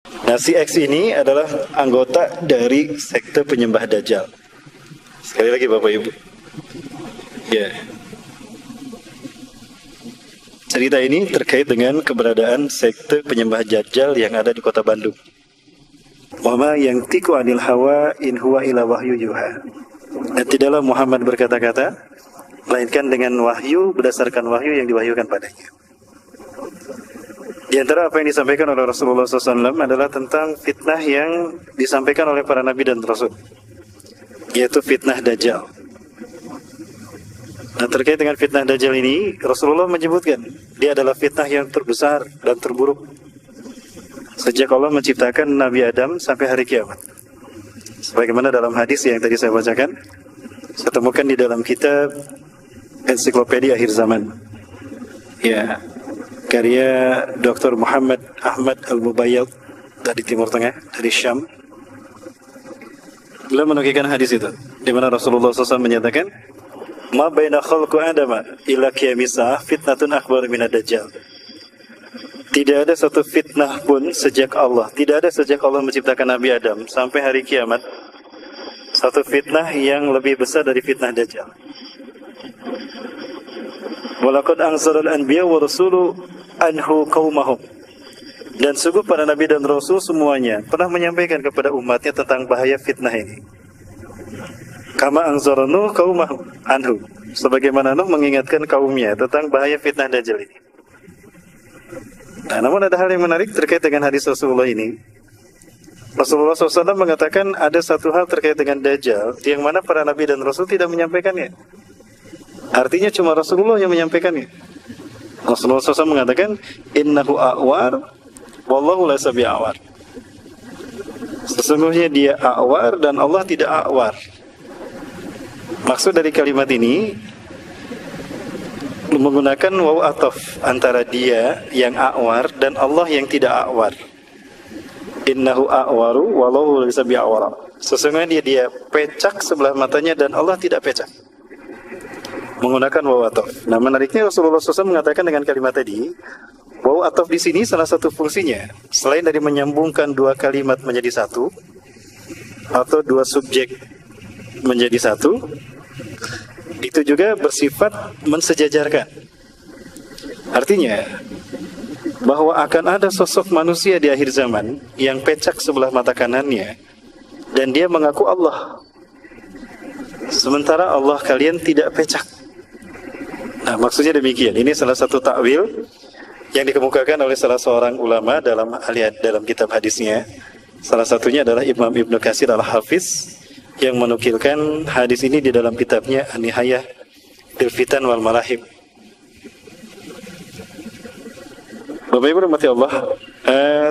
Nah, si X ini adalah anggota dari sekte penyembah Dajjal. Sekali lagi Bapak Ibu. Ya. Cerita ini terkait dengan keberadaan sekte penyembah Dajjal yang ada di kota Bandung. Wa ma yantiqu 'anil hawa in huwa illa wahyu yuha. Dan tidaklah Muhammad berkata-kata melainkan dengan wahyu, berdasarkan wahyu yang diwahyukan padanya. Di antara apa yang disampaikan oleh Rasulullah SAW adalah tentang fitnah yang disampaikan oleh para nabi dan rasul, yaitu fitnah Dajjal. Nah, terkait dengan fitnah Dajjal ini, Rasulullah menyebutkan dia adalah fitnah yang terbesar dan terburuk sejak Allah menciptakan Nabi Adam sampai hari kiamat. Sebagaimana dalam hadis yang tadi saya bacakan, saya temukan di dalam kitab Ensiklopedia Akhir Zaman, ya, karya Dr. Muhammad Ahmad Al-Mubayyad dari Timur Tengah, dari Syam. Beliau menukilkan hadis itu, di mana Rasulullah SAW menyatakan, "Ma baina khalqu Adama ila qiyamis fitnatun akbar minad Dajjal." Tidak ada satu fitnah pun sejak Allah, tidak ada sejak Allah menciptakan Nabi Adam sampai hari kiamat, satu fitnah yang lebih besar dari fitnah Dajjal. Walaqad anzalal anbiya wa rasulu anhu qaumahum. Dan sungguh para nabi dan rasul semuanya pernah menyampaikan kepada umatnya tentang bahaya fitnah ini. Kama anzaranu qaumahum anhu. Sebagaimana Nuh mengingatkan kaumnya tentang bahaya fitnah Dajjal ini. Nah, namun ada hal yang menarik terkait dengan hadis Rasulullah ini. Rasulullah SAW mengatakan ada satu hal terkait dengan Dajjal yang mana para nabi dan rasul tidak menyampaikannya. Artinya cuma Rasulullah yang menyampaikannya. Rasulullah SAW mengatakan, "Innahu a'war, wallahu laysa bi'awar." Sesungguhnya dia a'war dan Allah tidak a'war. Maksud dari kalimat ini menggunakan waw ataf antara dia yang a'war dan Allah yang tidak a'war. Innahu a'waru wallahu laysa bi'awar. Sesungguhnya dia pecak sebelah matanya dan Allah tidak pecak. Menggunakan waw ataf. Nah, menariknya Rasulullah SAW mengatakan dengan kalimat tadi, waw ataf di sini salah satu fungsinya selain dari menyambungkan dua kalimat menjadi satu atau dua subjek menjadi satu, itu juga bersifat mensejajarkan. Artinya bahwa akan ada sosok manusia di akhir zaman yang pecak sebelah mata kanannya dan dia mengaku Allah, sementara Allah kalian tidak pecak. Nah, maksudnya demikian. Ini salah satu takwil yang dikemukakan oleh salah seorang ulama dalam kitab hadisnya. Salah satunya adalah Imam Ibnu Katsir Al-Hafiz yang menukilkan hadis ini di dalam kitabnya An-Nihayah fil Fitan wal Malahib. Bapak Ibu rahmati Allah,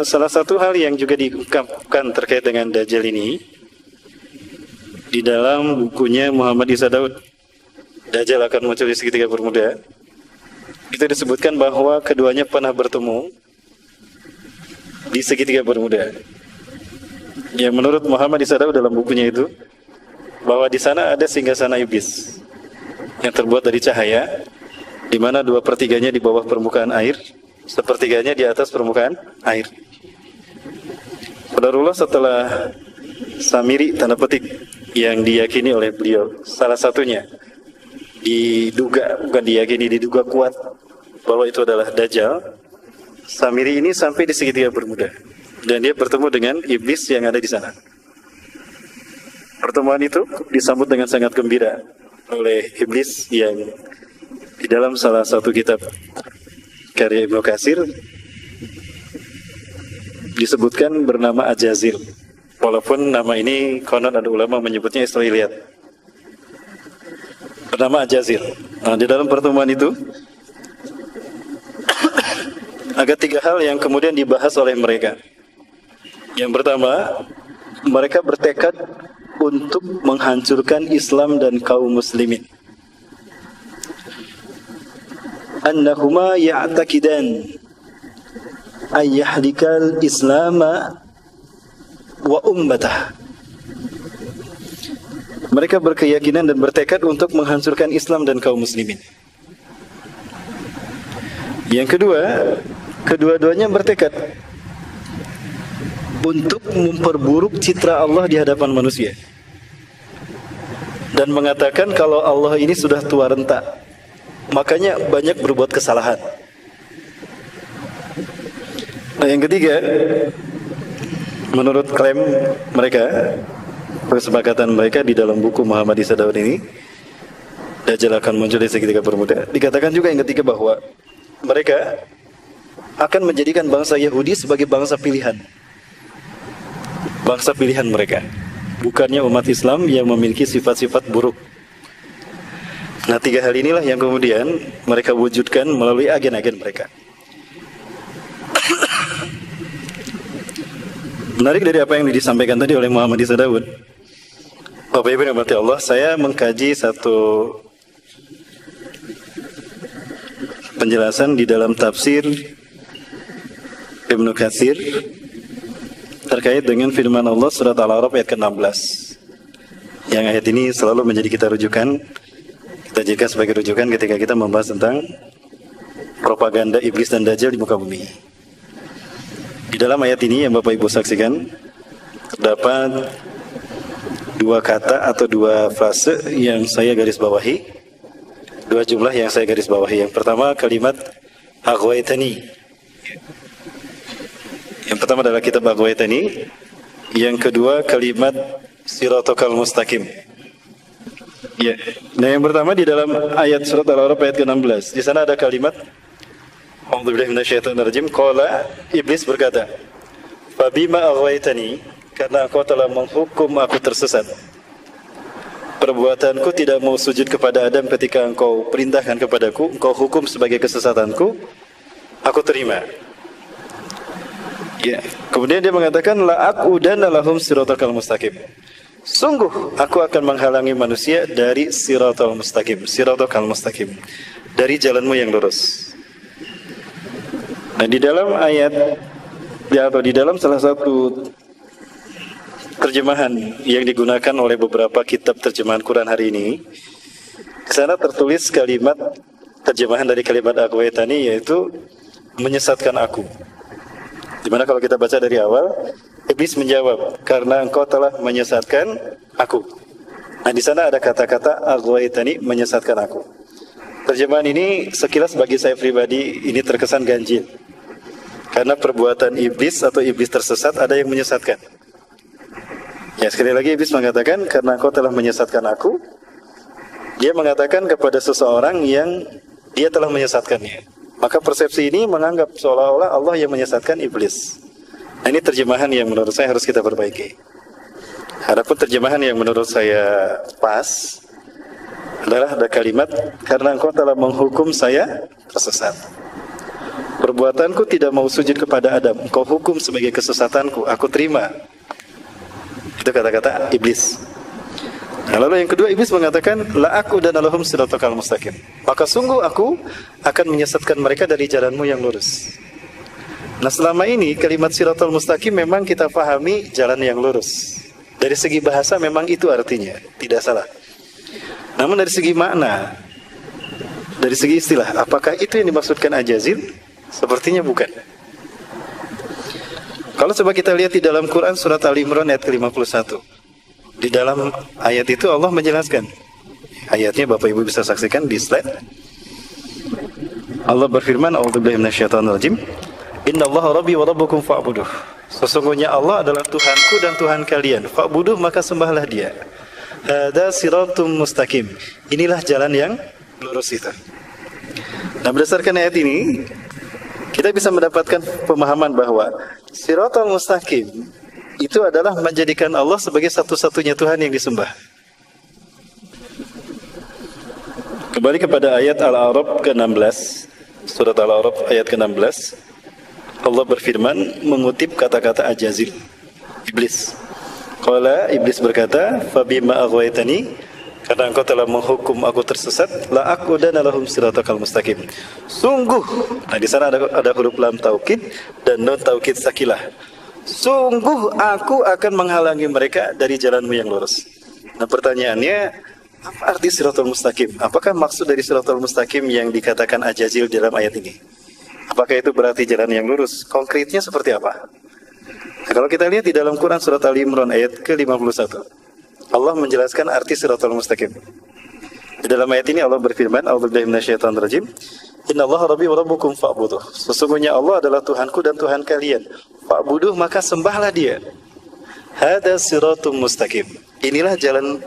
salah satu hal yang juga diungkapkan terkait dengan Dajjal ini di dalam bukunya Muhammad Isa Daud, Dajjal akan muncul di segitiga bermuda, itu disebutkan bahwa keduanya pernah bertemu di segitiga bermuda. Yang menurut Muhammad Isa Daud dalam bukunya itu, bahwa di sana ada singgasana iblis yang terbuat dari cahaya, di mana 2/3-nya di bawah permukaan air, 1/3-nya di atas permukaan air. Qadarullah setelah Samiri tanda petik yang diyakini oleh beliau, salah satunya diduga kuat bahwa itu adalah Dajjal. Samiri ini sampai di segitiga bermuda dan dia bertemu dengan iblis yang ada di sana. Pertemuan itu disambut dengan sangat gembira oleh iblis yang di dalam salah satu kitab karya Ibnu Katsir disebutkan bernama Ajazil. Walaupun nama ini konon ada ulama menyebutnya Israiliyat. Bernama Ajazil. Nah, di dalam pertemuan itu ada 3 hal yang kemudian dibahas oleh mereka. Yang pertama, mereka bertekad untuk menghancurkan Islam dan kaum muslimin. Annahuma ya'taqidan ayyahdikal islama wa ummatah. Mereka berkeyakinan dan bertekad untuk menghancurkan Islam dan kaum muslimin. Yang kedua, kedua-duanya bertekad untuk memperburuk citra Allah di hadapan manusia dan mengatakan kalau Allah ini sudah tua renta, makanya banyak berbuat kesalahan. Nah, yang ketiga, menurut klaim mereka, kesepakatan mereka di dalam buku Muhammad Isa Daud ini, Dajjal akan muncul di segitiga bermuda. Dikatakan juga yang ketiga bahwa mereka akan menjadikan bangsa Yahudi sebagai bangsa pilihan. Bangsa pilihan mereka, bukannya umat Islam yang memiliki sifat-sifat buruk. Nah, tiga hal inilah yang kemudian mereka wujudkan melalui agen-agen mereka. Menarik dari apa yang disampaikan tadi oleh Muhammad Isa Daud, Bapak Ibu yang dirahmati Allah, saya mengkaji satu penjelasan di dalam tafsir Ibnu Katsir terkait dengan firman Allah surat Al-A'raf ayat ke-16. Yang ayat ini selalu menjadi kita rujukan, kita jadikan sebagai rujukan ketika kita membahas tentang propaganda iblis dan dajjal di muka bumi. Di dalam ayat ini yang Bapak Ibu saksikan terdapat dua kata atau dua frase yang saya garis bawahi, dua jumlah yang saya garis bawahi. Yang pertama kalimat aghwaytani. Yang pertama adalah kitab aghwaytani. Yang kedua kalimat siratal mustaqim. Ya. Nah, yang pertama di dalam ayat surat Al-A'raf ayat ke-16. Di sana ada kalimat A'udzubillahi minasyaitonirrajim. Qala, iblis berkata, "Fabima aghwaytani, karena engkau telah menghukum aku tersesat. Perbuatanku tidak mau sujud kepada Adam ketika engkau perintahkan kepadaku, engkau hukum sebagai kesesatanku, aku terima." Ya. Kemudian dia mengatakan, "La aqudanna lahum siratal mustaqim." Sungguh aku akan menghalangi manusia dari siratal mustaqim, siratal mustaqim, dari jalanmu yang lurus. Nah, di dalam ayat atau di dalam salah satu terjemahan yang digunakan oleh beberapa kitab terjemahan Quran hari ini, di sana tertulis kalimat terjemahan dari kalimat aghwaytani, yaitu menyesatkan aku. Dimana kalau kita baca dari awal, iblis menjawab, karena engkau telah menyesatkan aku. Nah, di sana ada kata-kata aghwaytani, menyesatkan aku. Terjemahan ini sekilas bagi saya pribadi ini terkesan ganjil. Karena perbuatan iblis atau iblis tersesat ada yang menyesatkan. Ya, sekali lagi iblis mengatakan, karena engkau telah menyesatkan aku. Dia mengatakan kepada seseorang yang dia telah menyesatkannya. Maka persepsi ini menganggap seolah-olah Allah yang menyesatkan iblis. Nah, ini terjemahan yang menurut saya harus kita perbaiki. Adapun terjemahan yang menurut saya pas adalah ada kalimat, karena engkau telah menghukum saya tersesat. Perbuatanku tidak mau sujud kepada Adam, engkau hukum sebagai kesesatanku, aku terima. Itu kata-kata iblis. Nah, lalu yang kedua, iblis mengatakan, la aqudanna lahum siratal mustaqim. Maka sungguh aku akan menyesatkan mereka dari jalanmu yang lurus. Nah, selama ini kalimat siratal mustaqim memang kita pahami jalan yang lurus. Dari segi bahasa memang itu artinya, tidak salah. Namun dari segi makna, dari segi istilah, apakah itu yang dimaksudkan Ajazil? Sepertinya bukan. Kalau coba kita lihat di dalam Quran surat Al-Imran ayat ke-51. Di dalam ayat itu Allah menjelaskan. Ayatnya Bapak Ibu bisa saksikan di slide. Allah berfirman, A'udzubillahi minasyaitonirrajim. Innallaha rabbi wa rabbukum fa'buduh. Sesungguhnya Allah adalah Tuhanku dan Tuhan kalian. Fa'buduh, maka sembahlah Dia. Hada siratum mustaqim. Inilah jalan yang lurus itu. Nah, berdasarkan ayat ini, kita bisa mendapatkan pemahaman bahwa siratal mustaqim itu adalah menjadikan Allah sebagai satu-satunya Tuhan yang disembah. Kembali kepada ayat Al-A'raf ke-16, surat Al-A'raf ayat ke-16, Allah berfirman mengutip kata-kata Ajazil, iblis. Qala, iblis berkata, fabima aghwaytani, karena engkau telah menghukum aku tersesat, la aqudanna lahum siratal mustaqim. Sungguh, nah di sana ada huruf lam taukid dan nun taukid sakilah. Sungguh aku akan menghalangi mereka dari jalanmu yang lurus. Nah, pertanyaannya, apa arti siratal mustaqim? Apakah maksud dari siratal mustaqim yang dikatakan Ajazil dalam ayat ini? Apakah itu berarti jalan yang lurus? Konkretnya seperti apa? Nah, kalau kita lihat di dalam Quran surat Ali Imran ayat ke-51, Allah menjelaskan arti siratal mustaqim. Di dalam ayat ini Allah berfirman, A'udzubillahi minasyaitonir rajim. Innallaha rabbi wa rabbukum fa'buduh. Sesungguhnya Allah adalah Tuhanku dan Tuhan kalian. Fa'buduh, maka sembahlah Dia. Hada siratum mustaqim. Inilah jalan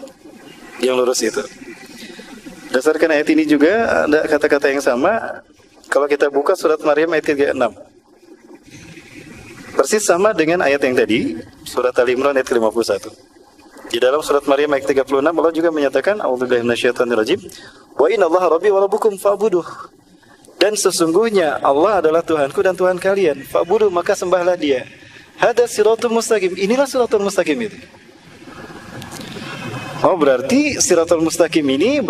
yang lurus itu. Berdasarkan ayat ini juga ada kata-kata yang sama. Kalau kita buka surat Maryam ayat 36. Persis sama dengan ayat yang tadi, surat Ali Imran ayat 51. Di dalam surat Maryam ayat 36 Allah juga menyatakan, A'udzubillahi minasyaitonir rajim. Wa innallaha rabbi wa rabbukum fa'buduh. Dan sesungguhnya Allah adalah Tuhanku dan Tuhan kalian. Fa'buduh, maka sembahlah Dia. Hada siratul mustaqim. Inilah siratul mustaqim itu. Oh, berarti siratul mustaqim ini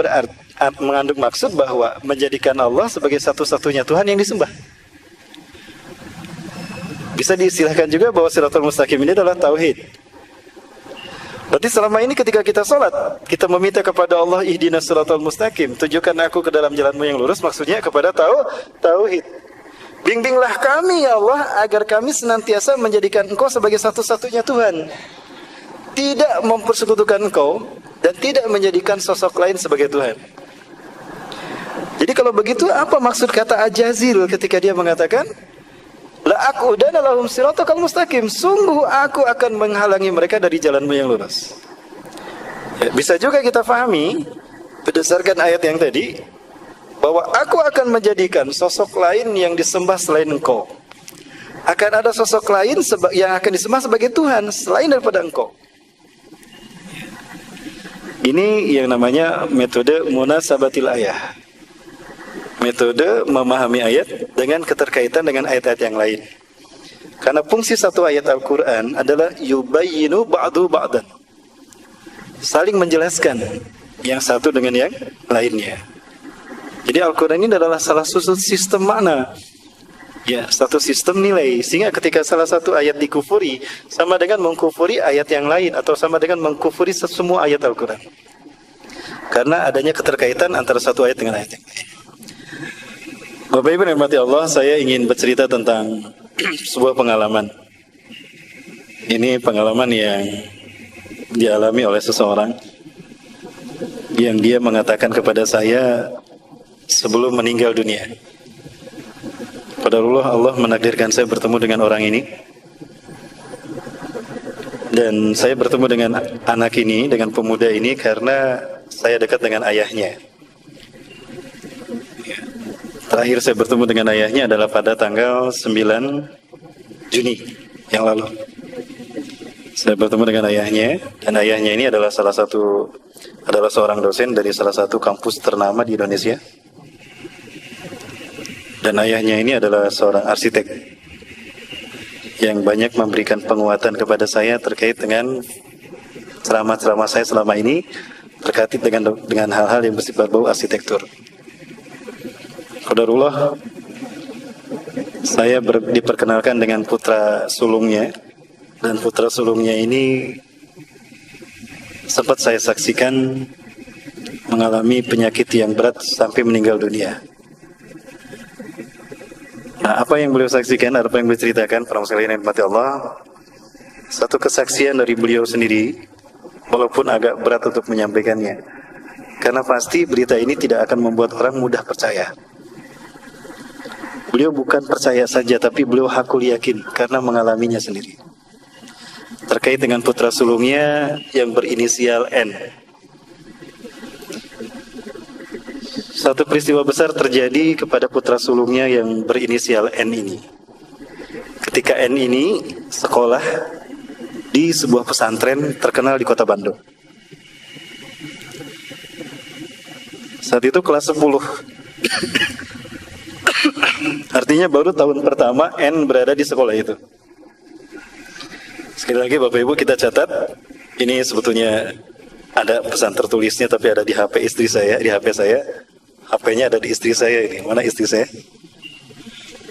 mengandung maksud bahwa menjadikan Allah sebagai satu-satunya Tuhan yang disembah. Bisa diistilahkan juga bahwa siratul mustaqim ini adalah tauhid. Berarti selama ini ketika kita sholat, kita meminta kepada Allah, ihdinas siratal mustaqim, tunjukkan aku ke dalam jalanmu yang lurus, maksudnya kepada tauhid. Bimbinglah kami ya Allah, agar kami senantiasa menjadikan Engkau sebagai satu-satunya Tuhan. Tidak mempersekutukan Engkau, dan tidak menjadikan sosok lain sebagai Tuhan. Jadi kalau begitu, apa maksud kata Ajazil ketika dia mengatakan, la aqudanna lahum siratal mustaqim, sungguh aku akan menghalangi mereka dari jalanmu yang lurus. Ya, bisa juga kita pahami berdasarkan ayat yang tadi bahwa aku akan menjadikan sosok lain yang disembah selain Engkau. Akan ada sosok lain yang akan disembah sebagai Tuhan selain daripada Engkau. Ini yang namanya metode munasabatil ayah. Metode memahami ayat dengan keterkaitan dengan ayat-ayat yang lain. Karena fungsi satu ayat Al-Quran adalah yubayyinu ba'du ba'dan. Saling menjelaskan yang satu dengan yang lainnya. Jadi Al-Quran ini adalah salah satu sistem makna. Ya, satu sistem nilai. Sehingga ketika salah satu ayat dikufuri, sama dengan mengkufuri ayat yang lain, atau sama dengan mengkufuri semua ayat Al-Quran. Karena adanya keterkaitan antara satu ayat dengan ayat yang lain. Bapak Ibu rahmati Allah, saya ingin bercerita tentang sebuah pengalaman. Ini pengalaman yang dialami oleh seseorang yang dia mengatakan kepada saya sebelum meninggal dunia. Qadarullah, Allah menakdirkan saya bertemu dengan orang ini. Dan saya bertemu dengan anak ini, dengan pemuda ini karena saya dekat dengan ayahnya. Terakhir saya bertemu dengan ayahnya adalah pada tanggal 9 Juni yang lalu. Saya bertemu dengan ayahnya, dan ayahnya ini adalah seorang dosen dari salah satu kampus ternama di Indonesia. Dan ayahnya ini adalah seorang arsitek yang banyak memberikan penguatan kepada saya terkait dengan ceramah-ceramah saya selama ini terkait dengan hal-hal yang bersifat bau arsitektur. Qadarullah, saya diperkenalkan dengan putra sulungnya, dan putra sulungnya ini sempat saya saksikan mengalami penyakit yang berat sampai meninggal dunia. Nah, apa yang beliau saksikan, apa yang beliau ceritakan, para sekalian yang dirahmati Allah, satu kesaksian dari beliau sendiri, walaupun agak berat untuk menyampaikannya, karena pasti berita ini tidak akan membuat orang mudah percaya. Beliau bukan percaya saja, tapi beliau hakul yakin karena mengalaminya sendiri. Terkait dengan putra sulungnya yang berinisial N. Satu peristiwa besar terjadi kepada putra sulungnya yang berinisial N ini. Ketika N ini sekolah di sebuah pesantren terkenal di kota Bandung. Saat itu kelas 10. Artinya baru tahun pertama N berada di sekolah itu. Sekali lagi Bapak Ibu, kita catat, ini sebetulnya ada pesan tertulisnya tapi ada di HP istri saya, di HP saya. HP-nya ada di istri saya ini. Mana istri saya?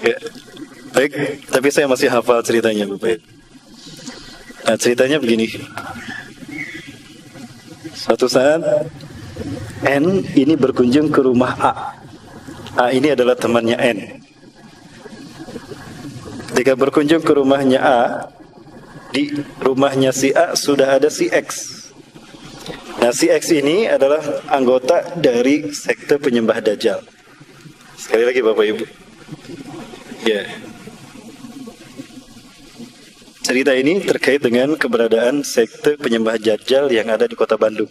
Ya. Baik, tapi saya masih hafal ceritanya Bapak Ibu. Nah, ceritanya begini. Suatu saat N ini berkunjung ke rumah A. A ini adalah temannya N. Ketika berkunjung ke rumahnya A, di rumahnya si A sudah ada si X. Nah, si X ini adalah anggota dari sekte penyembah Dajjal. Sekali lagi Bapak Ibu. Ya. Cerita ini terkait dengan keberadaan sekte penyembah Dajjal yang ada di kota Bandung.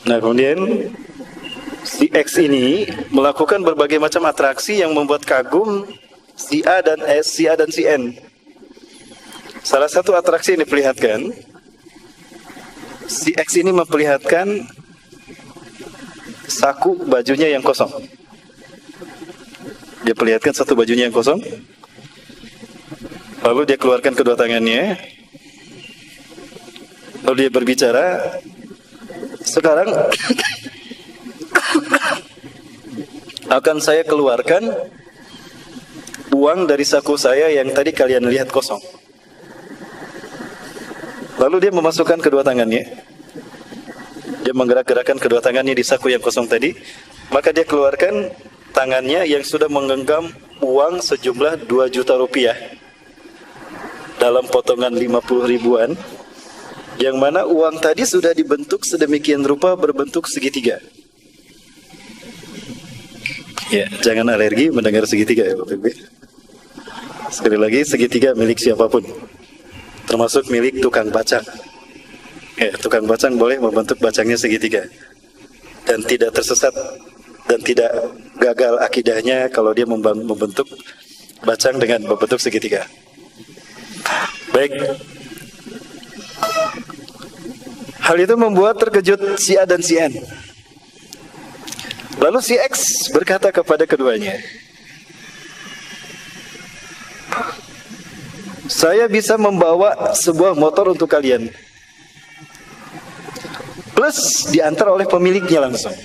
Nah, kemudian si X ini melakukan berbagai macam atraksi yang membuat kagum si A dan si N. Salah satu atraksi yang diperlihatkan, si X ini memperlihatkan saku bajunya yang kosong. Dia perlihatkan satu bajunya yang kosong. Lalu dia keluarkan kedua tangannya. Lalu dia berbicara, sekarang akan saya keluarkan uang dari saku saya yang tadi kalian lihat kosong. Lalu dia memasukkan kedua tangannya. Dia menggerak-gerakkan kedua tangannya di saku yang kosong tadi. Maka dia keluarkan tangannya yang sudah menggenggam uang sejumlah 2 juta rupiah dalam potongan 50 ribuan, yang mana uang tadi sudah dibentuk sedemikian rupa berbentuk segitiga. Ya, jangan alergi mendengar segitiga ya Bapak Ibu. Sekali lagi, segitiga milik siapapun, termasuk milik tukang bacang. Ya, tukang bacang boleh membentuk bacangnya segitiga dan tidak tersesat dan tidak gagal akidahnya kalau dia membentuk bacang dengan membentuk segitiga. Baik. Hal itu membuat terkejut si A dan si N. Lalu si X berkata kepada keduanya, saya bisa membawa sebuah motor untuk kalian, plus diantar oleh pemiliknya langsung,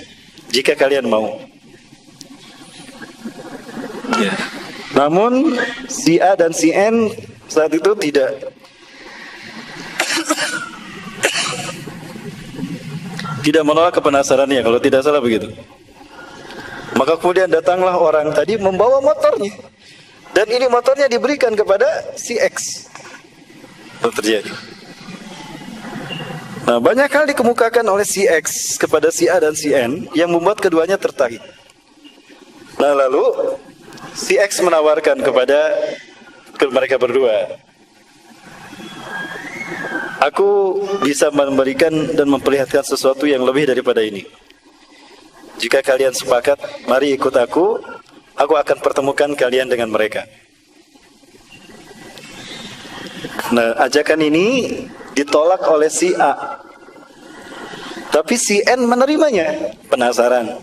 jika kalian mau. Ya. Namun si A dan si N saat itu tidak menolak kepenasarannya, kalau tidak salah begitu. Maka kemudian datanglah orang tadi membawa motornya, dan ini motornya diberikan kepada si X. Itu terjadi. Nah, banyak hal dikemukakan oleh si X kepada si A dan si N yang membuat keduanya tertarik. Nah, lalu si X menawarkan kepada mereka berdua, aku bisa memberikan dan memperlihatkan sesuatu yang lebih daripada ini. Jika kalian sepakat, mari ikut aku akan pertemukan kalian dengan mereka. Nah, ajakan ini ditolak oleh si A, tapi si N menerimanya. Penasaran.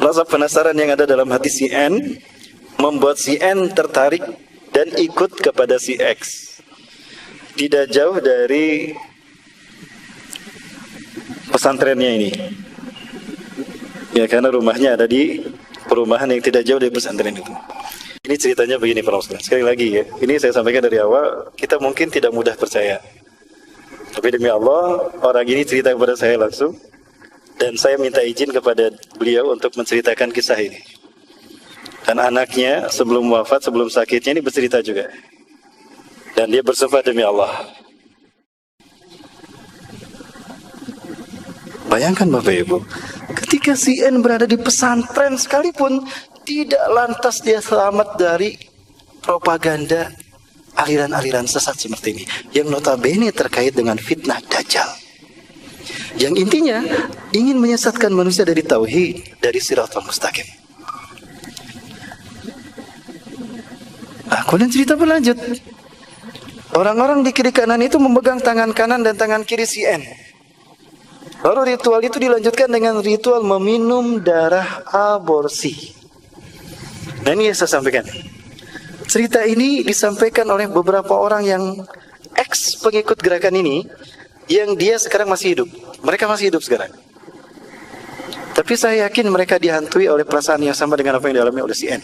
Rasa penasaran yang ada dalam hati si N membuat si N tertarik dan ikut kepada si X. Tidak jauh dari pesantrennya ini. Ya, karena rumahnya ada di perumahan yang tidak jauh dari pesantren itu. Ini ceritanya begini para muslimin. Sekali lagi ya, ini saya sampaikan dari awal, kita mungkin tidak mudah percaya. Tapi demi Allah, orang ini cerita kepada saya langsung, dan saya minta izin kepada beliau untuk menceritakan kisah ini. Dan anaknya sebelum wafat, sebelum sakitnya ini bercerita juga. Dan dia bersumpah demi Allah. Bayangkan Bapak Ibu, ketika si N berada di pesantren sekalipun, tidak lantas dia selamat dari propaganda aliran-aliran sesat seperti ini, yang notabene terkait dengan fitnah Dajjal, yang intinya ingin menyesatkan manusia dari tauhid, dari siratal mustaqim. Nah, kemudian cerita berlanjut. Orang-orang di kiri kanan itu memegang tangan kanan dan tangan kiri si N. Lalu ritual itu dilanjutkan dengan ritual meminum darah aborsi. Nah, ini yang saya sampaikan. Cerita ini disampaikan oleh beberapa orang yang ex pengikut gerakan ini, yang dia sekarang masih hidup. Mereka masih hidup sekarang. Tapi saya yakin mereka dihantui oleh perasaan yang sama dengan apa yang dialami oleh si N.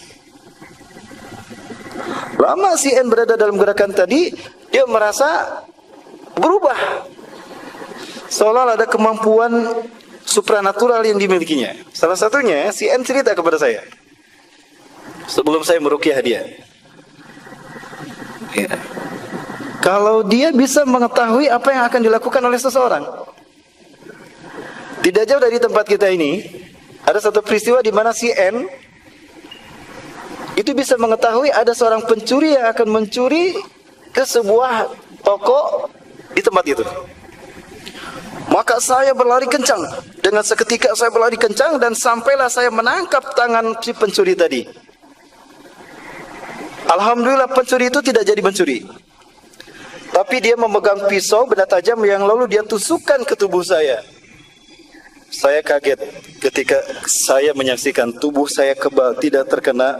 Lama si N berada dalam gerakan tadi, dia merasa berubah. Seolah ada kemampuan supranatural yang dimilikinya. Salah satunya, si N cerita kepada saya sebelum saya meruqyah dia. Ya. Kalau dia bisa mengetahui apa yang akan dilakukan oleh seseorang. Tidak jauh dari tempat kita ini, ada satu peristiwa di mana si N itu bisa mengetahui ada seorang pencuri yang akan mencuri ke sebuah toko di tempat itu. Maka saya berlari kencang. Dengan seketika saya berlari kencang dan sampailah saya menangkap tangan si pencuri tadi. Alhamdulillah pencuri itu tidak jadi mencuri. Tapi dia memegang pisau benda tajam yang lalu dia tusukkan ke tubuh saya. Saya kaget ketika saya menyaksikan tubuh saya kebal, tidak terkena.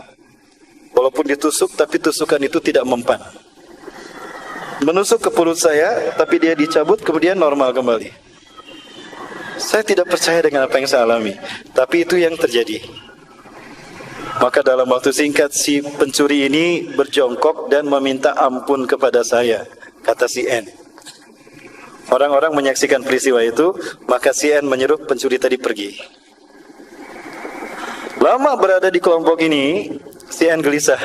Walaupun ditusuk, tapi tusukan itu tidak mempan. Menusuk ke perut saya, tapi dia dicabut, kemudian normal kembali. Saya tidak percaya dengan apa yang saya alami, tapi itu yang terjadi. Maka dalam waktu singkat, si pencuri ini berjongkok dan meminta ampun kepada saya, kata si N. Orang-orang menyaksikan peristiwa itu, maka si N menyuruh pencuri tadi pergi. Lama berada di kelompok ini, si N gelisah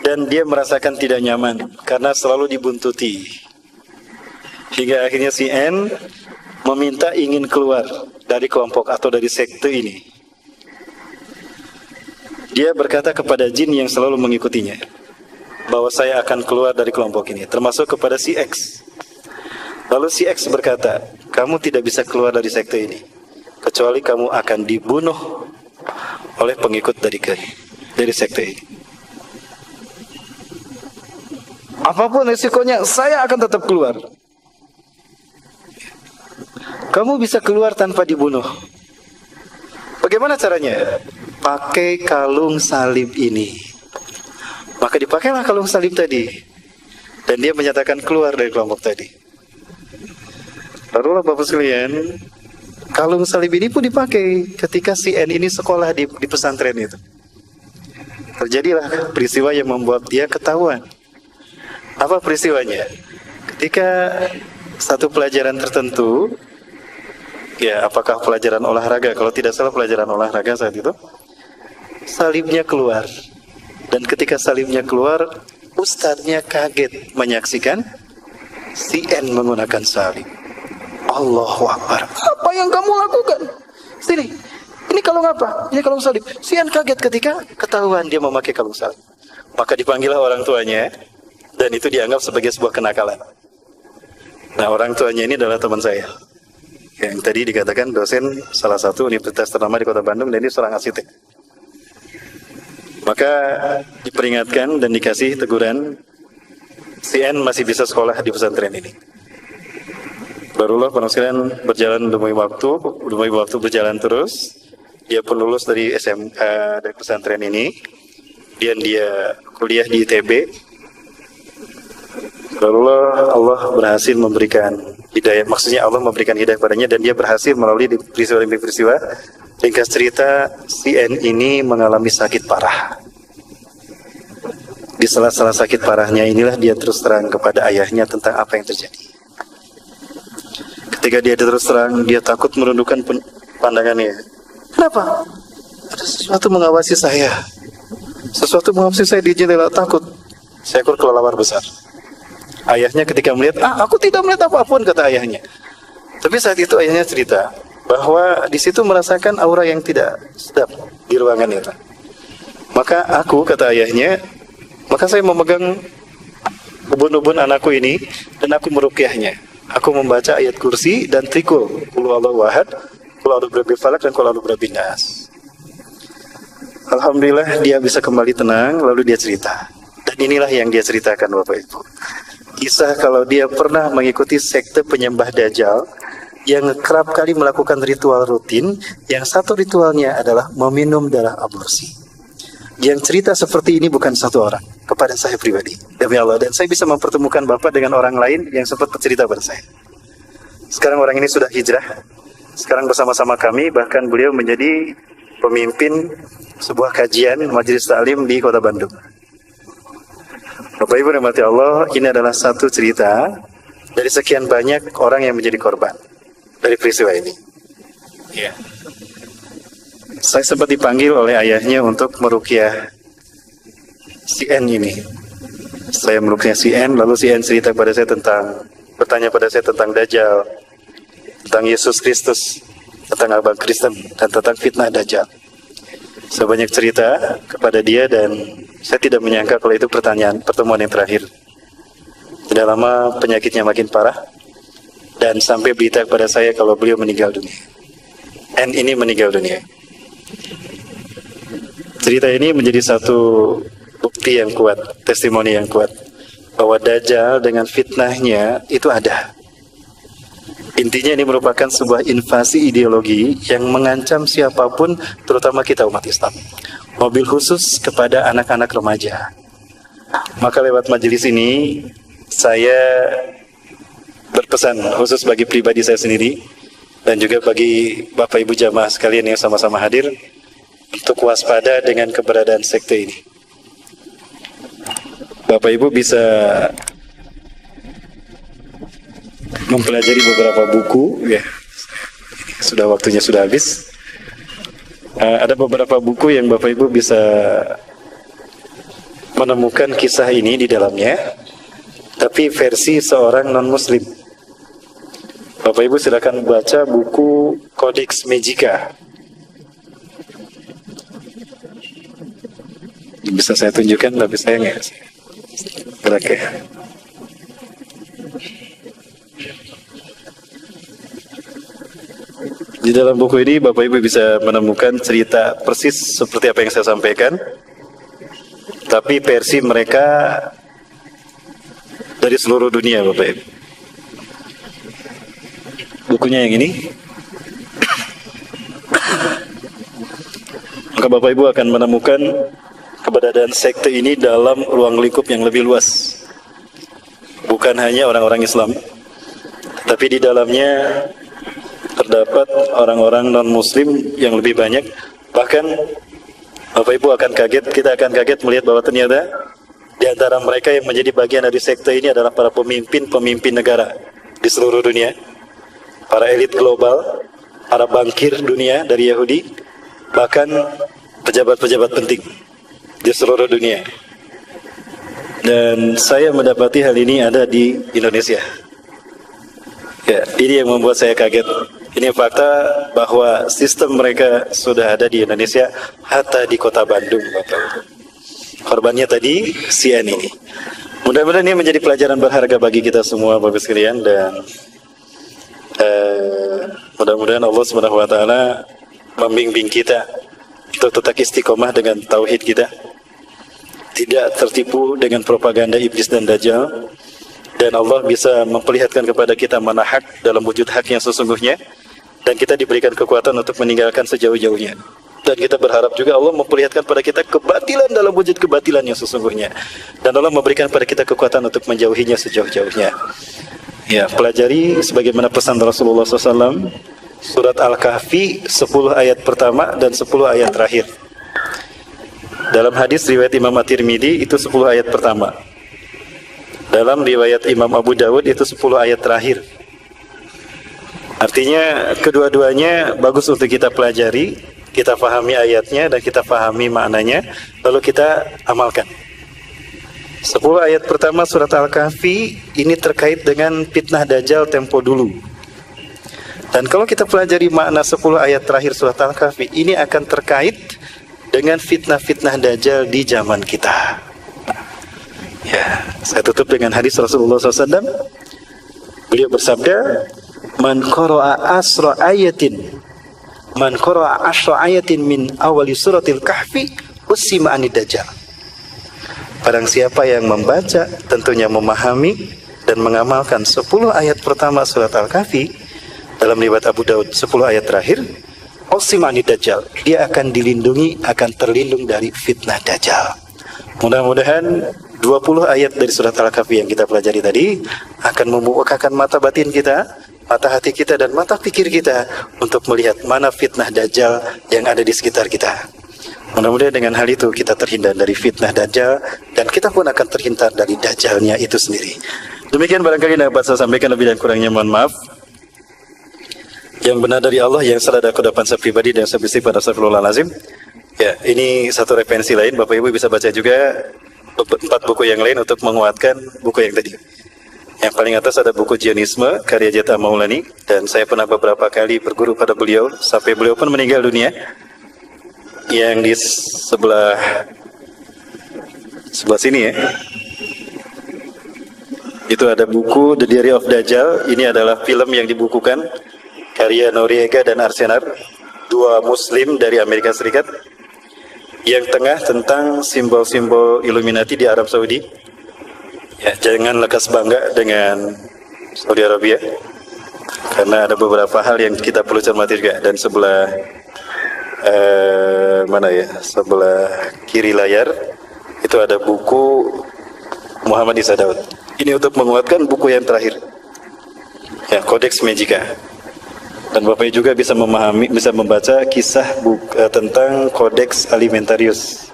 dan dia merasakan tidak nyaman karena selalu dibuntuti. Hingga akhirnya si N meminta ingin keluar dari kelompok atau dari sekte ini. Dia berkata kepada jin yang selalu mengikutinya bahwa saya akan keluar dari kelompok ini, termasuk kepada si X. Lalu si X berkata, kamu tidak bisa keluar dari sekte ini kecuali kamu akan dibunuh oleh pengikut dari sekte ini. Apapun risikonya, saya akan tetap keluar. Kamu bisa keluar tanpa dibunuh. Bagaimana caranya? Pakai kalung salib ini. Maka dipakailah kalung salib tadi, dan dia menyatakan keluar dari kelompok tadi. Lalu Bapak sekalian, kalung salib ini pun dipakai ketika si N ini sekolah di pesantren itu. Terjadilah peristiwa yang membuat dia ketahuan. Apa peristiwanya? Ketika satu pelajaran tertentu, ya apakah pelajaran olahraga, kalau tidak salah pelajaran olahraga saat itu, salibnya keluar. Dan ketika salibnya keluar, ustadznya kaget menyaksikan si N menggunakan salib. Allahu Akbar. Apa yang kamu lakukan? Sini. Ini kalung apa? Ini kalung salib. Si N kaget ketika ketahuan dia memakai kalung salib. Maka dipanggillah orang tuanya, dan itu dianggap sebagai sebuah kenakalan. Nah, orang tuanya ini adalah teman saya, yang tadi dikatakan dosen salah satu universitas ternama di Kota Bandung, dan ini seorang arsitek. Maka diperingatkan dan dikasih teguran, si N masih bisa sekolah di pesantren ini. Barulah para sekalian berjalan demi waktu berjalan terus. Dia pun lulus dari dari pesantren ini. Dan dia kuliah di ITB. Barulah Allah berhasil memberikan hidayah. Maksudnya Allah memberikan hidayah padanya, dan dia berhasil melalui peristiwa-peristiwa. Ringkas cerita, si N ini mengalami sakit parah. Di sela-sela sakit parahnya inilah dia terus terang kepada ayahnya tentang apa yang terjadi. Ketika dia terus terang, dia takut merundukkan pandangannya. Kenapa? Ada sesuatu mengawasi saya. Sesuatu mengawasi saya di jendela, takut. Seekor kelelawar besar. Ayahnya ketika melihat, aku tidak melihat apapun, kata ayahnya. Tapi saat itu ayahnya cerita bahwa di situ merasakan aura yang tidak sedap di ruangan itu. Maka aku, kata ayahnya, maka saya memegang ubun-ubun anakku ini dan aku meruqyahnya. Aku membaca ayat kursi dan trikul, Qul huwallahu ahad, Qul a'udzu birabbil falaq, dan Qul a'udzu birabbin nas. Alhamdulillah dia bisa kembali tenang, lalu dia cerita. Dan inilah yang dia ceritakan Bapak Ibu. Kisah kalau dia pernah mengikuti sekte penyembah Dajjal yang kerap kali melakukan ritual rutin, yang satu ritualnya adalah meminum darah aborsi. Yang cerita seperti ini bukan satu orang, kepada saya pribadi, demi Allah. Dan saya bisa mempertemukan Bapak dengan orang lain yang sempat bercerita pada saya. Sekarang orang ini sudah hijrah, sekarang bersama-sama kami, bahkan beliau menjadi pemimpin sebuah kajian majelis taklim di Kota Bandung. Bapak Ibu rahmati Allah, ini adalah satu cerita dari sekian banyak orang yang menjadi korban dari peristiwa ini. Ya. Saya sempat dipanggil oleh ayahnya untuk meruqyah si N ini. Saya meluknya si N, lalu si N cerita pada saya bertanya pada saya tentang Dajjal, tentang Yesus Kristus, tentang abang Kristen, dan tentang fitnah Dajjal. Saya banyak cerita kepada dia dan saya tidak menyangka kalau itu pertemuan yang terakhir. Tidak lama penyakitnya makin parah dan sampai berita kepada saya kalau beliau meninggal dunia. N ini meninggal dunia. Cerita ini menjadi satu bukti yang kuat, testimoni yang kuat bahwa Dajjal dengan fitnahnya itu ada. Intinya ini merupakan sebuah invasi ideologi yang mengancam siapapun, terutama kita umat Islam. Mobil khusus kepada anak-anak remaja. Maka lewat majelis ini saya berpesan khusus bagi pribadi saya sendiri dan juga bagi Bapak Ibu jamaah sekalian yang sama-sama hadir untuk waspada dengan keberadaan sekte ini. Bapak Ibu bisa mempelajari beberapa buku, ya. Sudah waktunya sudah habis. Ada beberapa buku yang Bapak Ibu bisa menemukan kisah ini di dalamnya, tapi versi seorang non-Muslim. Bapak Ibu silakan baca buku Codex Magica. Bisa saya tunjukkan, tapi saya nggak gerak ya. Di dalam buku ini Bapak Ibu bisa menemukan cerita persis seperti apa yang saya sampaikan, tapi versi mereka dari seluruh dunia, Bapak Ibu. Bukunya yang ini. Maka Bapak Ibu akan menemukan keberadaan sekte ini dalam ruang lingkup yang lebih luas. Bukan hanya orang-orang Islam, tapi di dalamnya terdapat orang-orang non-Muslim yang lebih banyak. Bahkan Bapak Ibu akan kaget, kita akan kaget melihat bahwa ternyata di antara mereka yang menjadi bagian dari sekte ini adalah para pemimpin negara di seluruh dunia, para elit global, para bankir dunia dari Yahudi, bahkan pejabat-pejabat penting di seluruh dunia. Dan saya mendapati hal ini ada di Indonesia. Ya, ini yang membuat saya kaget. Ini fakta bahwa sistem mereka sudah ada di Indonesia, hatta di kota Bandung, Bapak. Korbannya tadi CN ini. Mudah-mudahan ini menjadi pelajaran berharga bagi kita semua, Bapak sekalian, dan mudah-mudahan Allah Subhanahu wa taala membimbing kita untuk tetap istiqomah dengan tauhid kita, tidak tertipu dengan propaganda iblis dan dajjal, dan Allah bisa memperlihatkan kepada kita mana hak dalam wujud hak yang sesungguhnya, dan kita diberikan kekuatan untuk meninggalkan sejauh-jauhnya. Dan kita berharap juga Allah memperlihatkan pada kita kebatilan dalam wujud kebatilan yang sesungguhnya, dan Allah memberikan pada kita kekuatan untuk menjauhinya sejauh-jauhnya. Ya, pelajari sebagaimana pesan Rasulullah SAW, surat Al-Kahfi 10 ayat pertama dan 10 ayat terakhir. Dalam hadis riwayat Imam At-Tirmidzi itu 10 ayat pertama. Dalam riwayat Imam Abu Dawud itu 10 ayat terakhir. Artinya kedua-duanya bagus untuk kita pelajari, kita pahami ayatnya dan kita pahami maknanya, lalu kita amalkan. 10 ayat pertama surat Al-Kahfi ini terkait dengan fitnah Dajjal tempo dulu. Dan kalau kita pelajari makna 10 ayat terakhir surat Al-Kahfi, ini akan terkait dengan fitnah-fitnah Dajjal di zaman kita. Ya, saya tutup dengan hadis Rasulullah SAW. Beliau bersabda, Man qara'a asra ayatin min awali suratil kahfi usima anid dajjal. Barang siapa yang membaca, tentunya memahami dan mengamalkan 10 ayat pertama surat Al-Kahfi, dalam riwayat Abu Daud 10 ayat terakhir, usima anid dajjal, dia akan dilindungi, akan terlindung dari fitnah dajjal. Mudah-mudahan 20 ayat dari surat Al-Kahfi yang kita pelajari tadi akan membukakan mata batin kita, mata hati kita dan mata pikir kita untuk melihat mana fitnah Dajjal yang ada di sekitar kita. Mudah-mudahan dengan hal itu kita terhindar dari fitnah Dajjal dan kita pun akan terhindar dari Dajjalnya itu sendiri. Demikian barangkali dapat saya sampaikan, lebih dan kurangnya mohon maaf. Yang benar dari Allah, yang salah dari kedapan saya pribadi dan saya beristighfar pada astagfirullahalazim. Ya, ini satu referensi lain, Bapak Ibu bisa baca juga 4 buku yang lain untuk menguatkan buku yang tadi. Yang paling atas ada buku Jionisme karya Jeta Maulani, dan saya pernah beberapa kali berguru pada beliau sampai beliau pun meninggal dunia. Yang di sebelah sini ya, itu ada buku The Diary of Dajjal. Ini adalah film yang dibukukan karya Noriega dan Arsenar, 2 Muslim dari Amerika Serikat. Yang tengah tentang simbol-simbol Illuminati di Arab Saudi. Ya, jangan lekas bangga dengan Saudi Arabia, karena ada beberapa hal yang kita perlu cermati juga. Dan sebelah sebelah kiri layar itu ada buku Muhammad Isa Daud. Ini untuk menguatkan buku yang terakhir, ya, Codex Magica. Dan Bapak juga bisa memahami, bisa membaca kisah tentang Codex Alimentarius.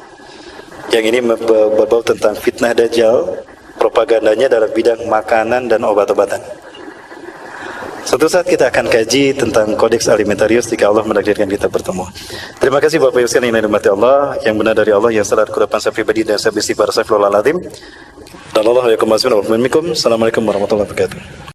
Yang ini berbau tentang fitnah Dajjal, propagandanya dalam bidang makanan dan obat-obatan. Suatu saat kita akan kaji tentang Codex Alimentarius jika Allah menakdirkan kita bertemu. Terima kasih Bapak Ibu sekalian yang dirahmati Allah, yang benar dari Allah, yang salah kurapan saya pribadi dan saya beristighfar. Assalamualaikum warahmatullahi wabarakatuh.